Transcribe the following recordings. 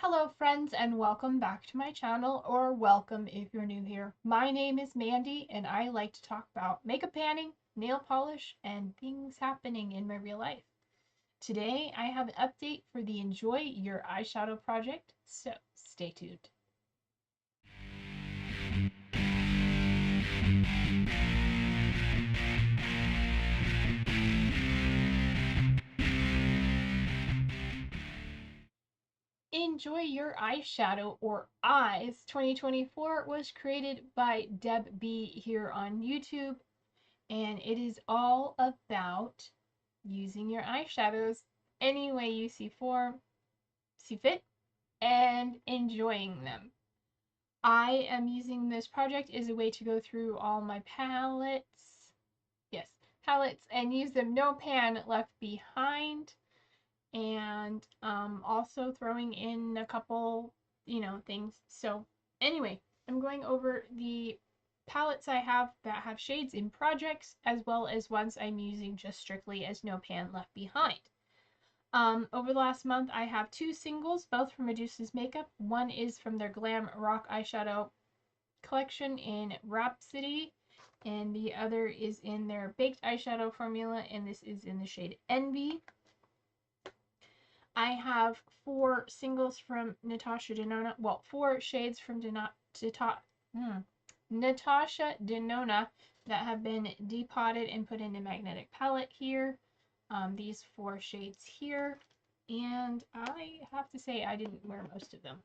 Hello friends and welcome back to my channel, or welcome if you're new here. My name is Mandy and I like to talk about makeup panning, nail polish, and things happening in my real life. Today I have an update for the Enjoy Your Eyeshadow project, so stay tuned. Enjoy Your Eyeshadow, or Eyes 2024 was created by Deb B here on YouTube, and it is all about using your eyeshadows any way you see fit, and enjoying them. I am using this project as a way to go through all my palettes, and use them no pan left behind, and also throwing in a couple, things. So anyway, I'm going over the palettes I have that have shades in projects, as well as ones I'm using just strictly as no pan left behind. Over the last month, I have two singles, both from Medusa's Makeup. One is from their Glam Rock Eyeshadow collection in Rhapsody, and the other is in their Baked Eyeshadow formula, and this is in the shade Envy. I have four singles from Natasha Denona, four shades from Natasha Denona that have been depotted and put in a magnetic palette here. These four shades here, and I have to say I didn't wear most of them.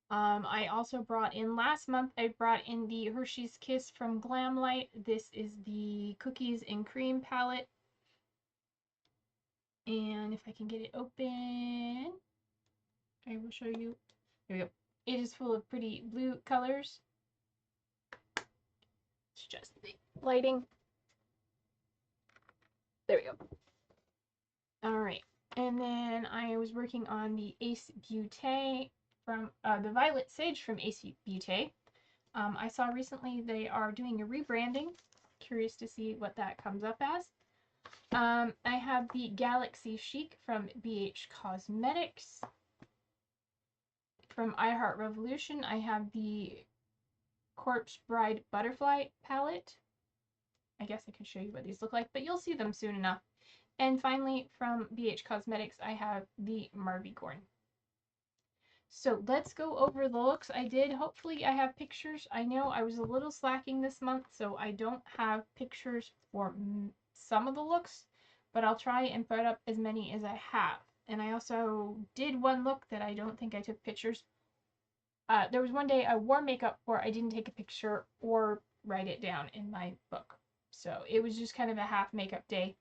I also brought in last month, I brought in the Hershey's Kiss from Glamlite. This is the Cookies and Cream palette. And if I can get it open, I will show you. There we go. It is full of pretty blue colors. It's just the lighting. There we go. All right. And then I was working on the Ace Beaute from the Violet Sage from Ace Beaute. I saw recently they are doing a rebranding. Curious to see what that comes up as. I have the Galaxy Chic from BH Cosmetics. From I Heart Revolution, I have the Corpse Bride Butterfly palette. I guess I could show you what these look like, but you'll see them soon enough. And finally, from BH Cosmetics, I have the Marvycorn. So let's go over the looks I did. Hopefully I have pictures. I know I was a little slacking this month, so I don't have pictures for some of the looks, but I'll try and put up as many as I have. And I also did one look that I don't think I took pictures. There was one day I wore makeup where I didn't take a picture or write it down in my book. So it was just kind of a half makeup day.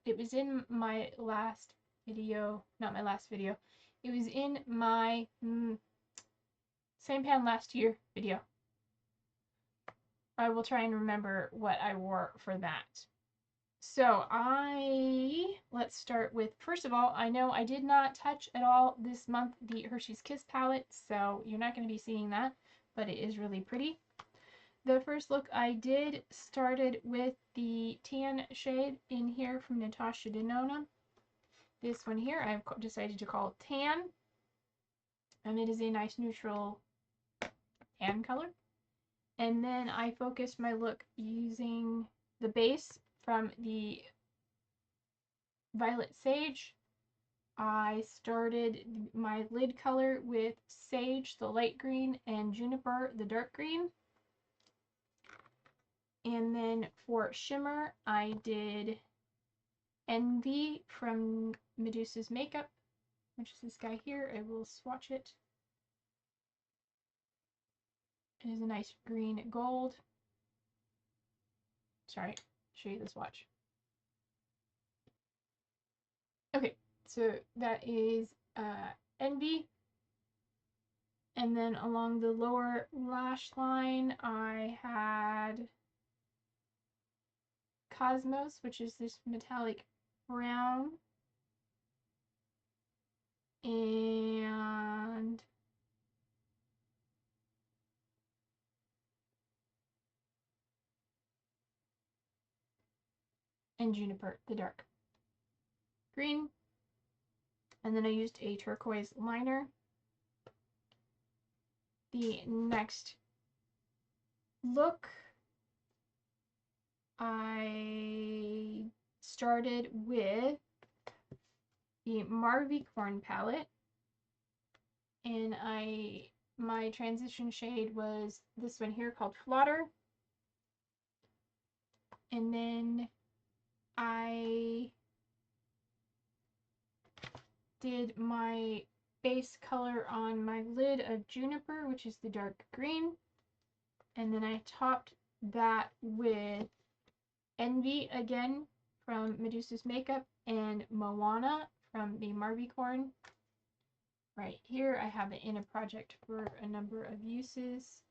It was in my last video, not my last video. It was in my same pan last year video. I will try and remember what I wore for that. So let's start with, first of all, I know I did not touch at all this month the Hershey's Kiss palette, so you're not going to be seeing that, but it is really pretty. The first look I did started with the tan shade in here from Natasha Denona. This one here I've decided to call Tan, and it is a nice neutral tan color. And then I focused my look using the base from the Violet Sage. I started my lid color with Sage, the light green, and Juniper, the dark green. And then for shimmer, I did Envy from Medusa's Makeup, which is this guy here. I will swatch it. It is a nice green gold. Sorry, show you the swatch. Okay, so that is Envy. And then along the lower lash line, I had Cosmos, which is this metallic brown. And Juniper, the dark green. And then I used a turquoise liner. the next look, I started with the Marvycorn palette, and my transition shade was this one here called Flutter, and then I did my base color on my lid of Juniper, which is the dark green, and then I topped that with Envy again from Medusa's Makeup and Moana from the Marvycorn. Right here I have it in a project for a number of uses,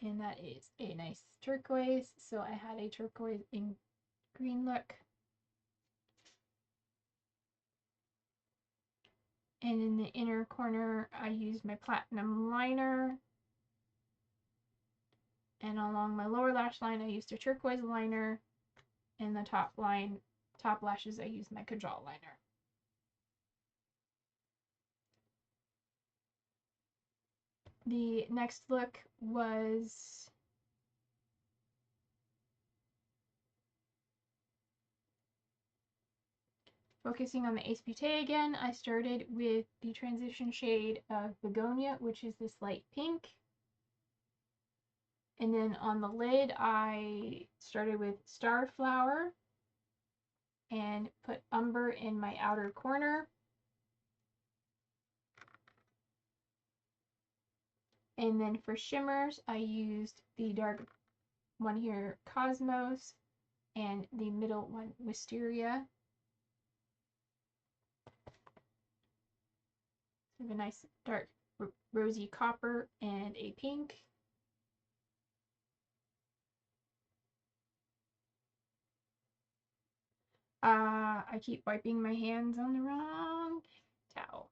and that is a nice turquoise, so I had a turquoise in green look. And in the inner corner I used my platinum liner, and along my lower lash line I used a turquoise liner, and the top lashes I used my Kajal liner. The next look was focusing on the Ace Beaute again. I started with the transition shade of Begonia, which is this light pink. And then on the lid, I started with Starflower and put umber in my outer corner. And then for shimmers, I used the dark one here, Cosmos, and the middle one, Wisteria. So I have a nice dark rosy copper and a pink. I keep wiping my hands on the wrong towel.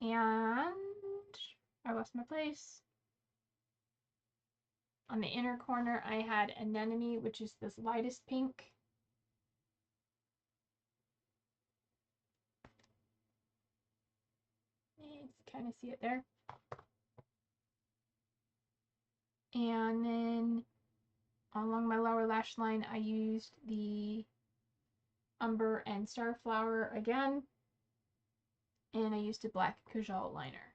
And I lost my place. On the inner corner, I had Anemone, which is this lightest pink. You can kind of see it there. And then along my lower lash line, I used the Umber and Starflower again. And I used a black Kajal liner.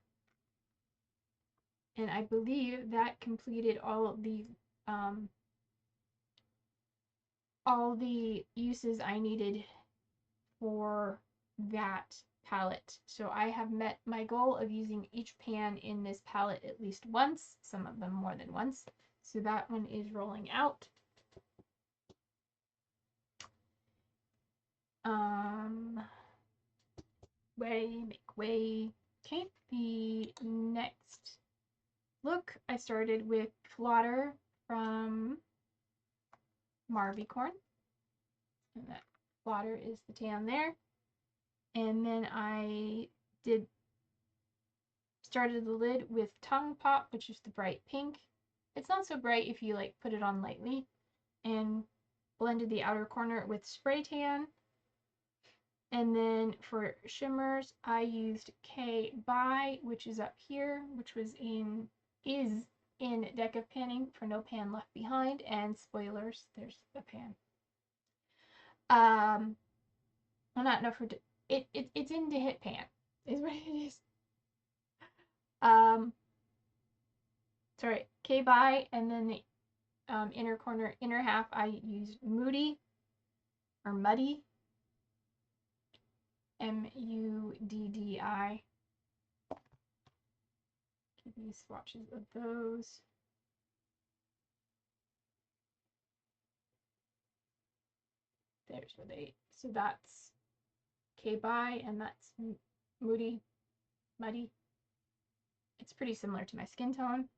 And I believe that completed all the uses I needed for that palette. So I have met my goal of using each pan in this palette at least once, some of them more than once. So that one is rolling out. Make way. Okay, the next look, I started with Flutter from Marvycorn, and that Flutter is the tan there. And then I started the lid with Tongue Pop, which is the bright pink. It's not so bright if you like put it on lightly, and blended the outer corner with Spray Tan. And then for shimmers, I used K By, which is up here, which is in Deck of Panning for No Pan Left Behind, and spoilers, there's the pan. Well, not enough for it's in the hit pan, is what it is. Sorry, K By, and then the inner corner, inner half, I used Moody or Muddy. Muddi. Give you swatches of those. There's where they. So that's K By, and that's Muddi. It's pretty similar to my skin tone.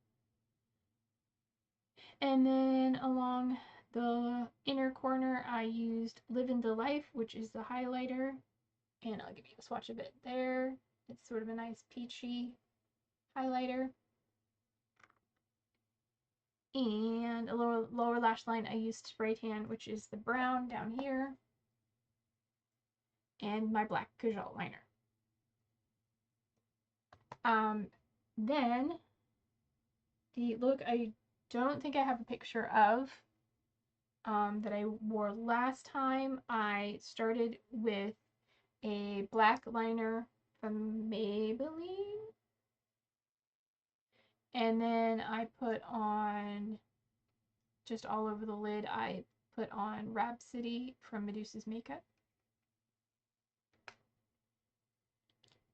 And then along the inner corner, I used Live in the Life, which is the highlighter. And I'll give you a swatch of it there. It's sort of a nice peachy highlighter. And a lower lash line, I used Spray Tan, which is the brown down here. And my black Kajal liner. Um, then the look I don't think I have a picture of that I wore last time. I started with a black liner from Maybelline, and then I put on, just all over the lid, I put on Rhapsody from Medusa's Makeup,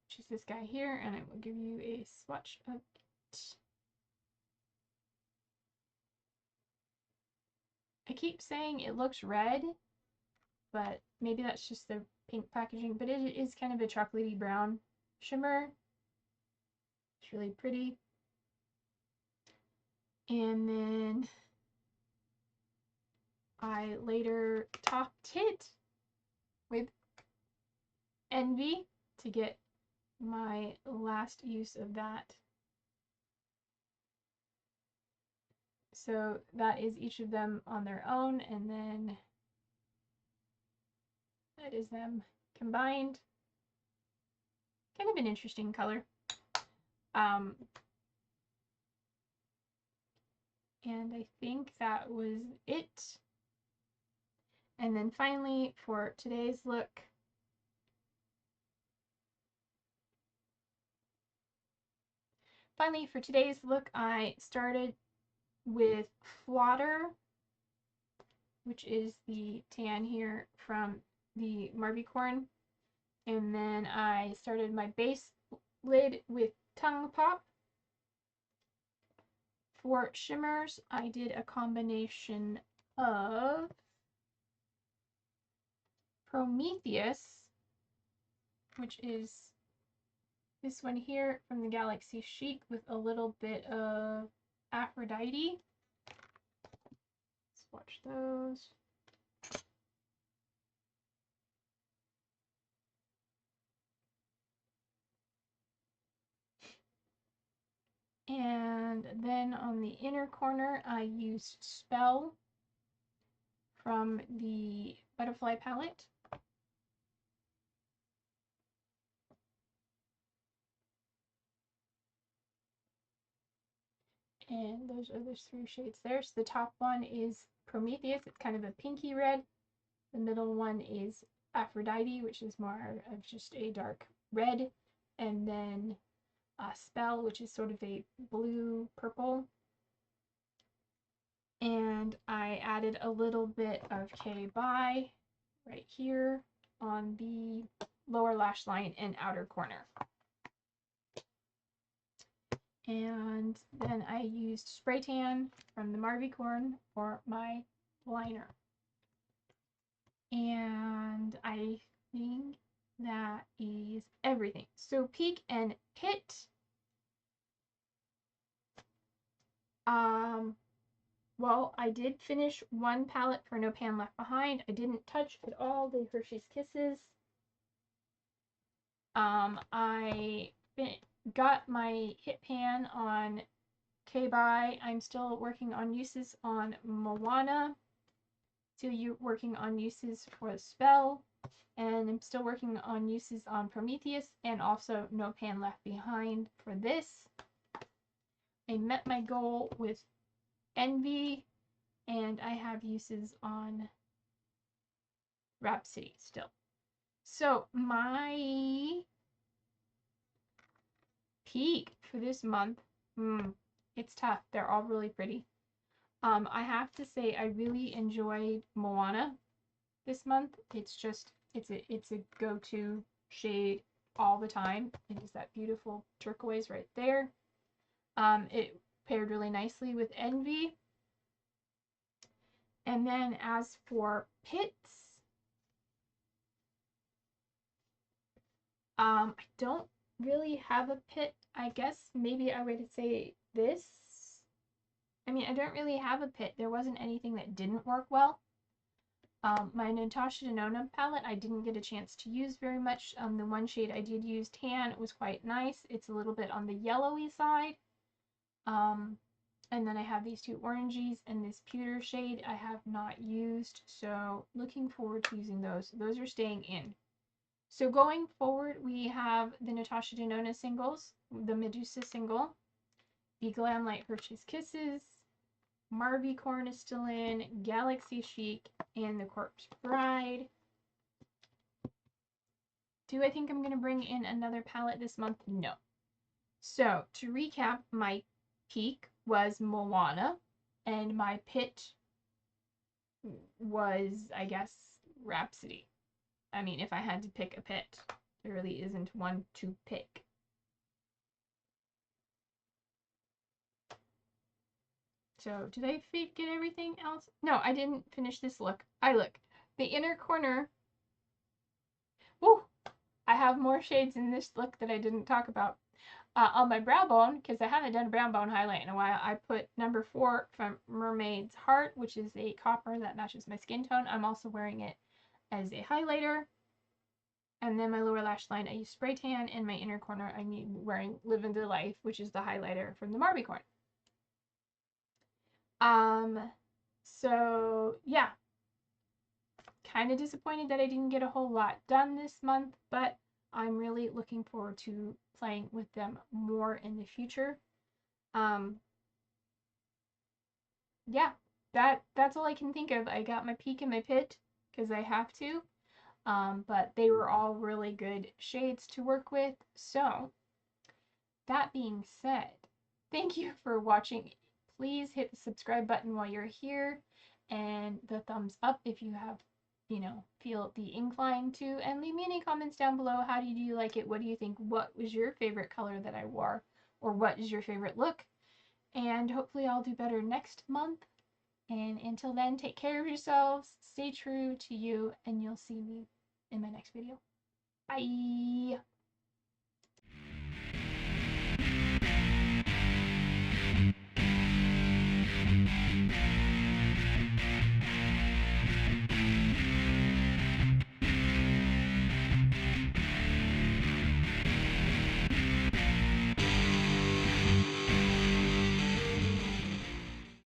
which is this guy here, and I will give you a swatch of it. I keep saying it looks red, but maybe that's just the pink packaging, but it is kind of a chocolatey brown shimmer. It's really pretty. And then I later topped it with Envy to get my last use of that. So that is each of them on their own, and then that is them combined. Kind of an interesting color. And I think that was it. And then finally, for today's look, I started with Flutter, which is the tan here from the Marvycorn. And then I started my base lid with Tongue Pop. For shimmers, I did a combination of Prometheus, which is this one here from the Galaxy Chic, with a little bit of Aphrodite. Let's watch those. And then on the inner corner, I used Spell from the Butterfly palette. And those are the 3 shades there. So the top one is Prometheus. It's kind of a pinky red. The middle one is Aphrodite, which is more of just a dark red. And then Spell, which is sort of a blue purple. And I added a little bit of K-By right here on the lower lash line and outer corner. And then I used Spray Tan from the Marvycorn for my liner. And I think that is everything. So peek and hit. Well, I did finish one palette for No Pan Left Behind. I didn't touch at all the Hershey's Kisses. I got my hit pan on K-By. I'm still working on uses on Moana. Still working on uses for Spell. And I'm still working on uses on Prometheus, and also No Pan Left Behind for this. I met my goal with Envy, and I have uses on Rhapsody still. So my peak for this month, it's tough. They're all really pretty. I have to say I really enjoyed Moana this month. It's a go-to shade all the time. It is that beautiful turquoise right there. It paired really nicely with Envy. And then as for pits, I don't really have a pit. I guess maybe I would say this. I mean, I don't really have a pit. There wasn't anything that didn't work well. My Natasha Denona palette, I didn't get a chance to use very much. The one shade I did use, Tan, was quite nice. It's a little bit on the yellowy side. And then I have these 2 oranges and this pewter shade I have not used. So looking forward to using those. Those are staying in. So going forward, we have the Natasha Denona singles, the Medusa single, the Glamlite Hershey's Kisses, Marvycorn is still in, Galaxy Chic, and the Corpse Bride. Do I think I'm going to bring in another palette this month? No. So to recap, my peak was Moana, and my pit was, I guess, Rhapsody. I mean, if I had to pick a pit, there really isn't one to pick. So did I get everything else? No, I didn't finish this look. The inner corner. Woo! I have more shades in this look that I didn't talk about. On my brow bone, because I haven't done a brow bone highlight in a while, I put number 4 from Mermaid's Heart, which is a copper that matches my skin tone. I'm also wearing it as a highlighter. And then my lower lash line, I use spray tan, and my inner corner, I'm wearing Living the Life, which is the highlighter from the Marvycorn. So yeah, kind of disappointed that I didn't get a whole lot done this month, but I'm really looking forward to playing with them more in the future. Yeah, that's all I can think of. I got my peak and my pit because I have to, but they were all really good shades to work with. So that being said, thank you for watching. Please hit the subscribe button while you're here, and the thumbs up if you have, feel the incline to, and leave me any comments down below. How do you like it? What do you think? What was your favorite color that I wore, or what is your favorite look? And hopefully I'll do better next month. And until then, take care of yourselves, stay true to you, and you'll see me in my next video. Bye!